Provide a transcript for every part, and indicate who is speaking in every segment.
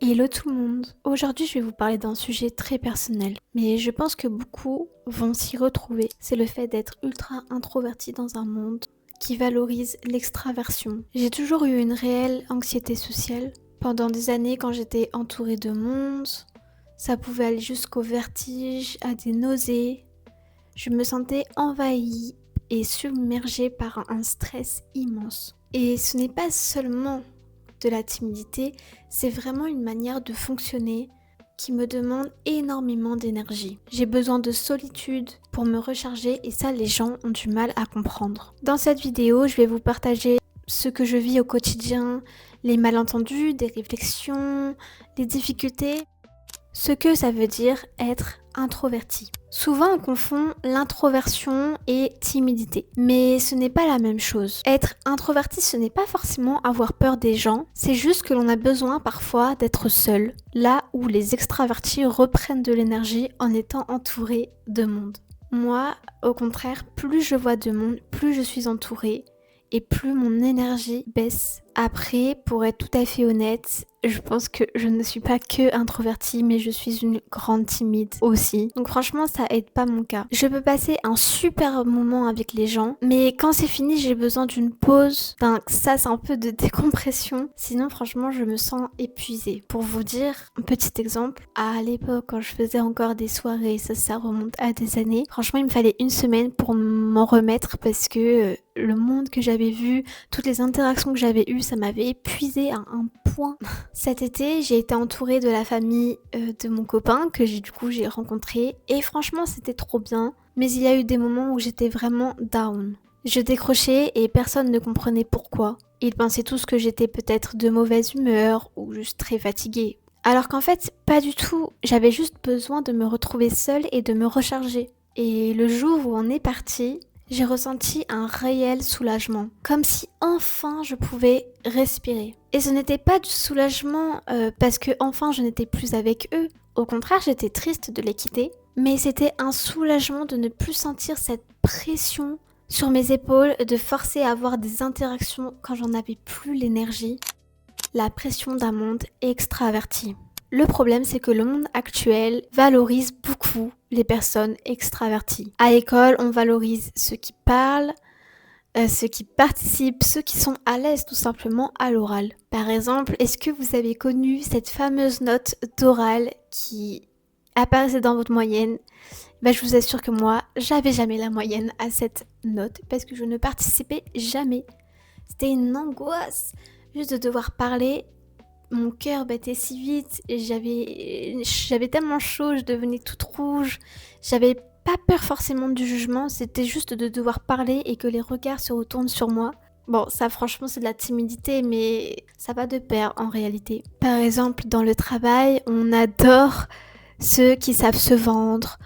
Speaker 1: Hello tout le monde. Aujourd'hui, je vais vous parler d'un sujet très personnel, mais je pense que beaucoup vont s'y retrouver. C'est le fait d'être ultra introverti dans un monde qui valorise l'extraversion. J'ai toujours eu une réelle anxiété sociale. Pendant des années, quand j'étais entourée de monde, ça pouvait aller jusqu'au vertige, à des nausées. Je me sentais envahie et submergée par un stress immense. Et ce n'est pas seulement de la timidité, c'est vraiment une manière de fonctionner qui me demande énormément d'énergie. J'ai besoin de solitude pour me recharger et ça, les gens ont du mal à comprendre. Dans cette vidéo, je vais vous partager ce que je vis au quotidien, les malentendus, des réflexions, les difficultés, ce que ça veut dire être introverti. Souvent on confond l'introversion et timidité, mais ce n'est pas la même chose. Être introverti, ce n'est pas forcément avoir peur des gens, c'est juste que l'on a besoin parfois d'être seul, là où les extravertis reprennent de l'énergie en étant entourés de monde. Moi, au contraire, plus je vois de monde, plus je suis entourée et plus mon énergie baisse. Après, pour être tout à fait honnête, je pense que je ne suis pas que introvertie, mais je suis une grande timide aussi. Donc franchement, ça aide pas mon cas. Je peux passer un super moment avec les gens, mais quand c'est fini, j'ai besoin d'une pause, d'un sas un peu de décompression. Sinon, franchement, je me sens épuisée. Pour vous dire, un petit exemple, à l'époque, quand je faisais encore des soirées, ça remonte à des années, franchement, il me fallait une semaine pour m'en remettre parce que le monde que j'avais vu, toutes les interactions que j'avais eues, ça m'avait épuisée à un point. Cet été, j'ai été entourée de la famille de mon copain que j'ai rencontré et franchement c'était trop bien. Mais il y a eu des moments où j'étais vraiment down. Je décrochais et personne ne comprenait pourquoi. Ils pensaient tous que j'étais peut-être de mauvaise humeur ou juste très fatiguée. Alors qu'en fait, pas du tout. J'avais juste besoin de me retrouver seule et de me recharger. Et le jour où on est parti, j'ai ressenti un réel soulagement, comme si enfin je pouvais respirer. Et ce n'était pas du soulagement parce que enfin je n'étais plus avec eux. Au contraire, j'étais triste de les quitter, mais c'était un soulagement de ne plus sentir cette pression sur mes épaules, de forcer à avoir des interactions quand j'en avais plus l'énergie. La pression d'un monde extraverti. Le problème, c'est que le monde actuel valorise beaucoup les personnes extraverties. À l'école, on valorise ceux qui parlent, ceux qui participent, ceux qui sont à l'aise tout simplement à l'oral. Par exemple, est-ce que vous avez connu cette fameuse note d'oral qui apparaissait dans votre moyenne? Je vous assure que moi, j'avais jamais la moyenne à cette note parce que je ne participais jamais. C'était une angoisse juste de devoir parler. Mon cœur battait si vite et j'avais tellement chaud, je devenais toute rouge. J'avais pas peur forcément du jugement, c'était juste de devoir parler et que les regards se retournent sur moi. Bon, ça franchement c'est de la timidité, mais ça va de pair en réalité. Par exemple, dans le travail, on adore ceux qui savent se vendre,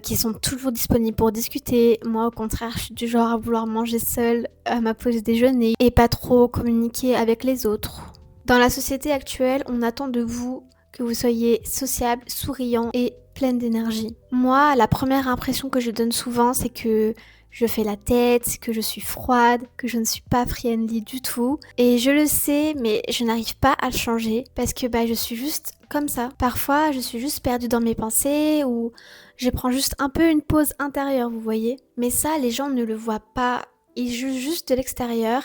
Speaker 1: qui sont toujours disponibles pour discuter. Moi, au contraire, je suis du genre à vouloir manger seule à ma pause déjeuner et pas trop communiquer avec les autres. Dans la société actuelle, on attend de vous que vous soyez sociable, souriant et pleine d'énergie. Moi, la première impression que je donne souvent, c'est que je fais la tête, que je suis froide, que je ne suis pas friendly du tout. Et je le sais, mais je n'arrive pas à le changer parce que je suis juste comme ça. Parfois, je suis juste perdue dans mes pensées ou je prends juste un peu une pause intérieure, vous voyez. Mais ça, les gens ne le voient pas. Ils jugent juste de l'extérieur.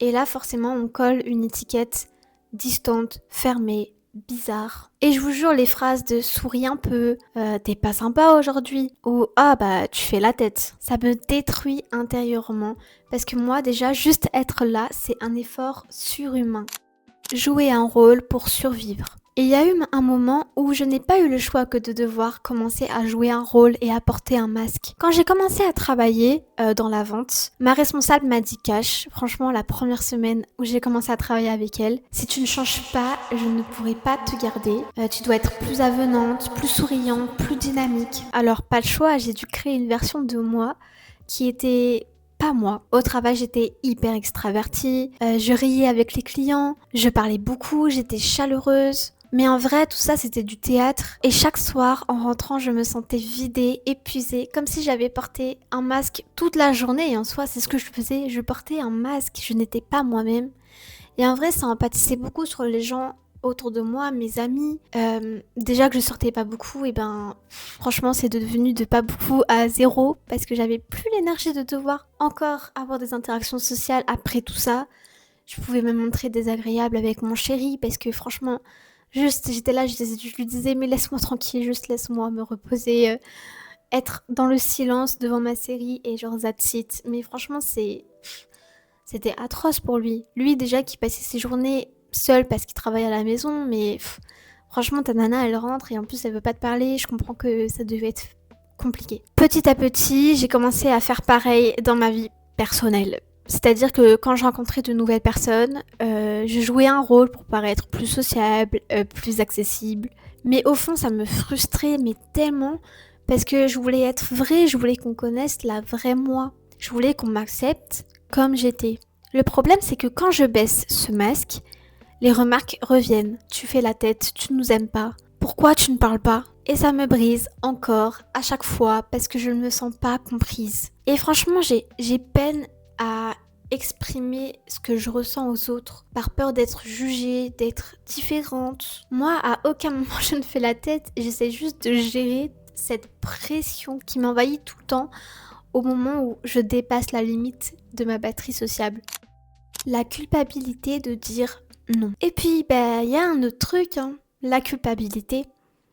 Speaker 1: Et là, forcément, on colle une étiquette distante, fermée, bizarre. Et je vous jure, les phrases de souris un peu, t'es pas sympa aujourd'hui, ou tu fais la tête, ça me détruit intérieurement. Parce que moi, déjà, juste être là, c'est un effort surhumain. Jouer un rôle pour survivre. Il y a eu un moment où je n'ai pas eu le choix que de devoir commencer à jouer un rôle et à porter un masque. Quand j'ai commencé à travailler dans la vente, ma responsable m'a dit cash, franchement la première semaine où j'ai commencé à travailler avec elle, si tu ne changes pas, je ne pourrai pas te garder. Tu dois être plus avenante, plus souriante, plus dynamique. Alors pas le choix, j'ai dû créer une version de moi qui était pas moi. Au travail, j'étais hyper extravertie, je riais avec les clients, je parlais beaucoup, j'étais chaleureuse. Mais en vrai, tout ça, c'était du théâtre. Et chaque soir, en rentrant, je me sentais vidée, épuisée, comme si j'avais porté un masque toute la journée. Et en soi, c'est ce que je faisais. Je portais un masque, je n'étais pas moi-même. Et en vrai, ça empâtissait beaucoup sur les gens autour de moi, mes amis. Déjà que je sortais pas beaucoup, et ben franchement c'est devenu de pas beaucoup à zéro parce que j'avais plus l'énergie de devoir encore avoir des interactions sociales après tout ça. Je pouvais me montrer désagréable avec mon chéri parce que franchement, juste j'étais là, je lui disais mais laisse-moi tranquille, juste laisse-moi me reposer, être dans le silence devant ma série et genre that's it. Mais franchement c'était atroce pour lui. Lui déjà qui passait ses journées seul parce qu'il travaille à la maison, mais franchement ta nana elle rentre et en plus elle veut pas te parler, je comprends que ça devait être compliqué. Petit à petit, j'ai commencé à faire pareil dans ma vie personnelle. C'est-à-dire que quand je rencontrais de nouvelles personnes, je jouais un rôle pour paraître plus sociable, plus accessible. Mais au fond, ça me frustrait, mais tellement, parce que je voulais être vraie, je voulais qu'on connaisse la vraie moi. Je voulais qu'on m'accepte comme j'étais. Le problème, c'est que quand je baisse ce masque, les remarques reviennent. Tu fais la tête, tu nous aimes pas. Pourquoi tu ne parles pas? Et ça me brise encore à chaque fois parce que je ne me sens pas comprise. Et franchement, j'ai peine à exprimer ce que je ressens aux autres par peur d'être jugée, d'être différente. Moi, à aucun moment je ne fais la tête, j'essaie juste de gérer cette pression qui m'envahit tout le temps au moment où je dépasse la limite de ma batterie sociable. La culpabilité de dire non. Et puis, il y a un autre truc, hein. La culpabilité.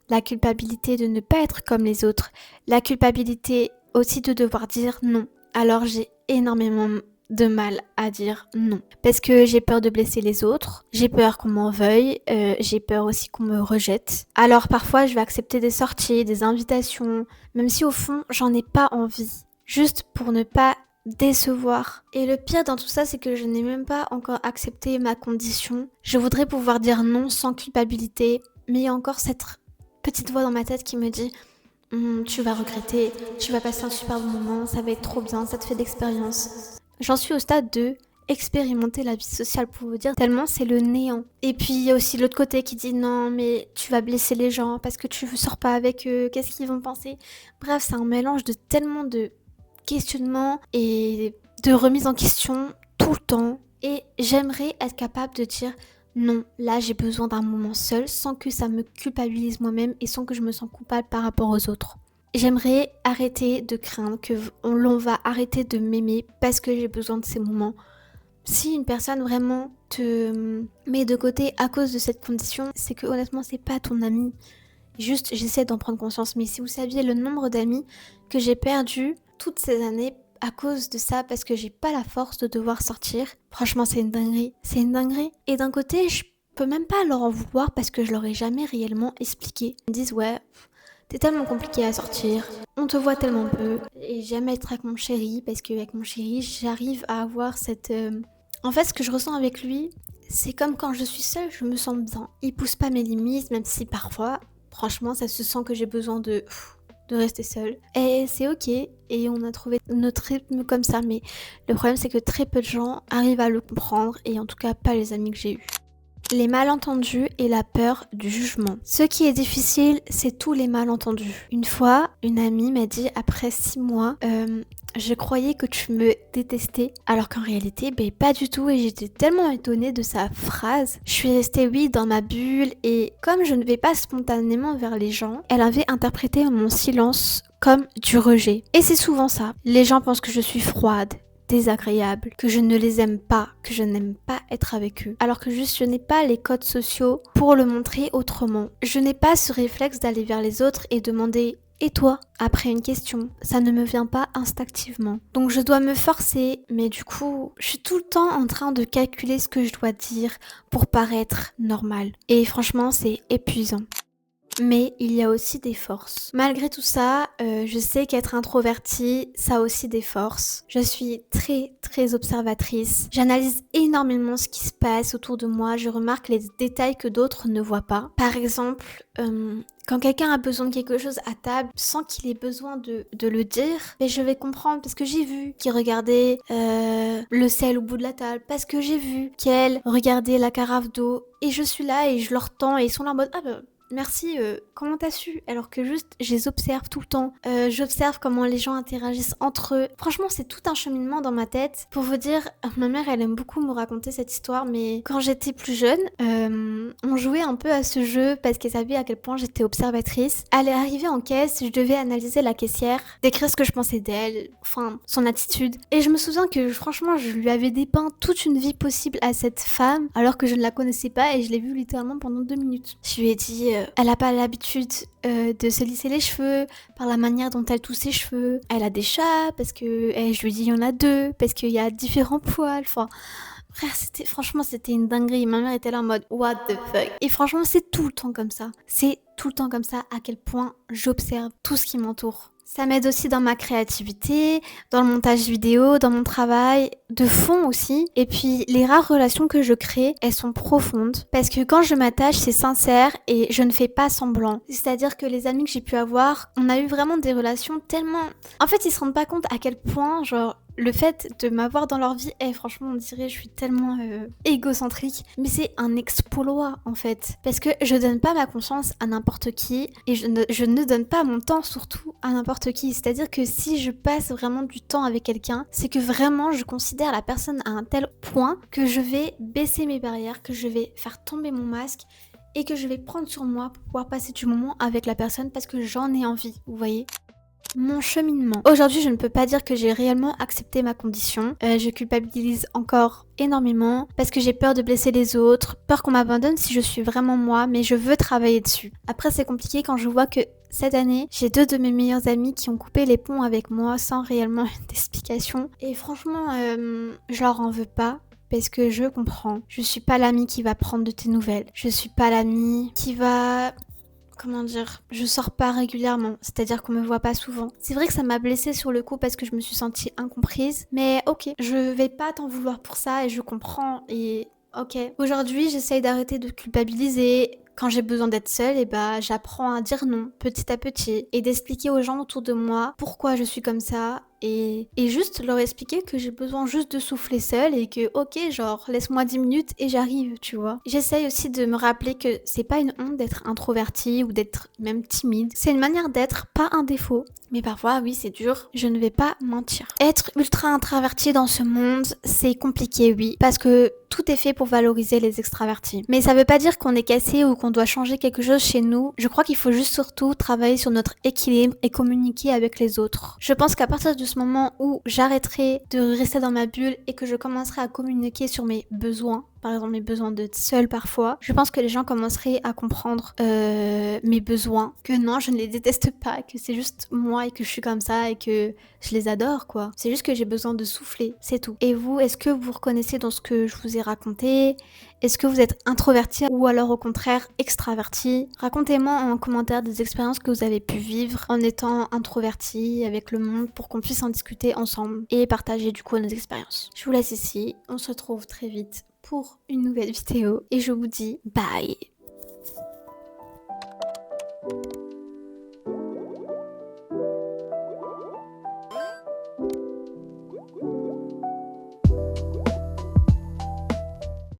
Speaker 1: La culpabilité de ne pas être comme les autres. La culpabilité aussi de devoir dire non. Alors j'ai énormément de mal à dire non. Parce que j'ai peur de blesser les autres, j'ai peur qu'on m'en veuille, j'ai peur aussi qu'on me rejette. Alors parfois je vais accepter des sorties, des invitations, même si au fond j'en ai pas envie. Juste pour ne pas décevoir. Et le pire dans tout ça, c'est que je n'ai même pas encore accepté ma condition. Je voudrais pouvoir dire non sans culpabilité, mais il y a encore cette petite voix dans ma tête qui me dit tu vas regretter, tu vas passer un super bon moment, ça va être trop bien, ça te fait d'expérience. J'en suis au stade de expérimenter la vie sociale pour vous dire tellement c'est le néant. Et puis il y a aussi l'autre côté qui dit non mais tu vas blesser les gens parce que tu ne sors pas avec eux, qu'est-ce qu'ils vont penser? Bref, c'est un mélange de tellement de questionnements et de remise en question tout le temps. Et j'aimerais être capable de dire non, là j'ai besoin d'un moment seul sans que ça me culpabilise moi-même et sans que je me sens coupable par rapport aux autres. J'aimerais arrêter de craindre que l'on va arrêter de m'aimer parce que j'ai besoin de ces moments. Si une personne vraiment te met de côté à cause de cette condition, c'est que honnêtement c'est pas ton ami. Juste j'essaie d'en prendre conscience, mais si vous saviez le nombre d'amis que j'ai perdu toutes ces années à cause de ça, parce que j'ai pas la force de devoir sortir. Franchement, c'est une dinguerie. C'est une dinguerie. Et d'un côté, je peux même pas leur en vouloir parce que je leur ai jamais réellement expliqué. Ils me disent, ouais, t'es tellement compliqué à sortir, on te voit tellement peu. Et j'aime être avec mon chéri parce qu'avec mon chéri, j'arrive à avoir cette... En fait, ce que je ressens avec lui, c'est comme quand je suis seule, je me sens bien. Il pousse pas mes limites, même si parfois, franchement, ça se sent que j'ai besoin de rester seule. Et c'est ok, et on a trouvé notre rythme comme ça, mais le problème c'est que très peu de gens arrivent à le comprendre, et en tout cas pas les amis que j'ai eus. Les malentendus et la peur du jugement. Ce qui est difficile, c'est tous les malentendus. Une fois, une amie m'a dit après 6 mois, je croyais que tu me détestais, alors qu'en réalité, pas du tout, et j'étais tellement étonnée de sa phrase. Je suis restée, oui, dans ma bulle, et comme je ne vais pas spontanément vers les gens, elle avait interprété mon silence comme du rejet. Et c'est souvent ça. Les gens pensent que je suis froide, désagréable, que je ne les aime pas, que je n'aime pas être avec eux. Alors que juste je n'ai pas les codes sociaux pour le montrer autrement. Je n'ai pas ce réflexe d'aller vers les autres et demander et toi? Après une question, ça ne me vient pas instinctivement. Donc je dois me forcer, mais du coup, je suis tout le temps en train de calculer ce que je dois dire pour paraître normal. Et franchement, c'est épuisant. Mais il y a aussi des forces. Malgré tout ça, je sais qu'être introvertie, ça a aussi des forces. Je suis très très observatrice. J'analyse énormément ce qui se passe autour de moi. Je remarque les détails que d'autres ne voient pas. Par exemple, quand quelqu'un a besoin de quelque chose à table sans qu'il ait besoin de le dire, je vais comprendre parce que j'ai vu qu'il regardait le sel au bout de la table, parce que j'ai vu qu'elle regardait la carafe d'eau, et je suis là et je leur tends et ils sont là en mode merci, comment t'as su? Alors que juste, je les observe tout le temps. J'observe comment les gens interagissent entre eux. Franchement, c'est tout un cheminement dans ma tête. Pour vous dire, ma mère, elle aime beaucoup me raconter cette histoire, mais quand j'étais plus jeune, on jouait un peu à ce jeu parce qu'elle savait à quel point j'étais observatrice. Elle est arrivée en caisse, je devais analyser la caissière, décrire ce que je pensais d'elle, enfin, son attitude. Et je me souviens que franchement, je lui avais dépeint toute une vie possible à cette femme, alors que je ne la connaissais pas et je l'ai vue littéralement pendant 2 minutes. Je lui ai dit, elle a pas l'habitude de se lisser les cheveux, par la manière dont elle touche ses cheveux. Elle a des chats, parce que je lui ai dit il y en a deux, parce qu'il y a différents poils, enfin... Frère, c'était une dinguerie. Ma mère était là en mode what the fuck. Et franchement, c'est tout le temps comme ça. C'est tout le temps comme ça à quel point j'observe tout ce qui m'entoure. Ça m'aide aussi dans ma créativité, dans le montage vidéo, dans mon travail, de fond aussi. Et puis, les rares relations que je crée, elles sont profondes. Parce que quand je m'attache, c'est sincère et je ne fais pas semblant. C'est-à-dire que les amis que j'ai pu avoir, on a eu vraiment des relations tellement... En fait, ils se rendent pas compte à quel point, genre, le fait de m'avoir dans leur vie, franchement, on dirait je suis tellement égocentrique. Mais c'est un exploit, en fait. Parce que je donne pas ma confiance à n'importe qui. Et je ne donne pas mon temps, surtout, à n'importe qui. C'est-à-dire que si je passe vraiment du temps avec quelqu'un, c'est que vraiment, je considère la personne à un tel point que je vais baisser mes barrières, que je vais faire tomber mon masque et que je vais prendre sur moi pour pouvoir passer du moment avec la personne parce que j'en ai envie, vous voyez. Mon cheminement. Aujourd'hui, je ne peux pas dire que j'ai réellement accepté ma condition. Je culpabilise encore énormément parce que j'ai peur de blesser les autres, peur qu'on m'abandonne si je suis vraiment moi, mais je veux travailler dessus. Après, c'est compliqué quand je vois que cette année, j'ai 2 de mes meilleurs amis qui ont coupé les ponts avec moi sans réellement d'explication. Et franchement, je leur en veux pas. Parce que je comprends. Je suis pas l'amie qui va prendre de tes nouvelles. Je suis pas l'amie qui va... Comment dire, je sors pas régulièrement, c'est-à-dire qu'on me voit pas souvent. C'est vrai que ça m'a blessée sur le coup parce que je me suis sentie incomprise, mais ok, je vais pas t'en vouloir pour ça et je comprends et ok. Aujourd'hui, j'essaye d'arrêter de culpabiliser. Quand j'ai besoin d'être seule, et bah j'apprends à dire non petit à petit et d'expliquer aux gens autour de moi pourquoi je suis comme ça et juste leur expliquer que j'ai besoin juste de souffler seule et que ok, genre laisse-moi 10 minutes et j'arrive, tu vois. J'essaye aussi de me rappeler que c'est pas une honte d'être introvertie ou d'être même timide. C'est une manière d'être, pas un défaut. Mais parfois, oui, c'est dur, je ne vais pas mentir. Être ultra introverti dans ce monde, c'est compliqué, oui, parce que tout est fait pour valoriser les extravertis. Mais ça veut pas dire qu'on est cassé ou qu'on doit changer quelque chose chez nous. Je crois qu'il faut juste surtout travailler sur notre équilibre et communiquer avec les autres. Je pense qu'à partir de ce moment où j'arrêterai de rester dans ma bulle et que je commencerai à communiquer sur mes besoins, par exemple mes besoins d'être seule parfois, je pense que les gens commenceraient à comprendre mes besoins, que non, je ne les déteste pas, que c'est juste moi et que je suis comme ça et que je les adore quoi. C'est juste que j'ai besoin de souffler, c'est tout. Et vous, est-ce que vous reconnaissez dans ce que je vous ai raconté? Est-ce que vous êtes introverti ou alors au contraire extraverti? Racontez-moi en commentaire des expériences que vous avez pu vivre en étant introverti avec le monde pour qu'on puisse en discuter ensemble et partager du coup nos expériences. Je vous laisse ici, on se retrouve très vite pour une nouvelle vidéo et je vous dis bye.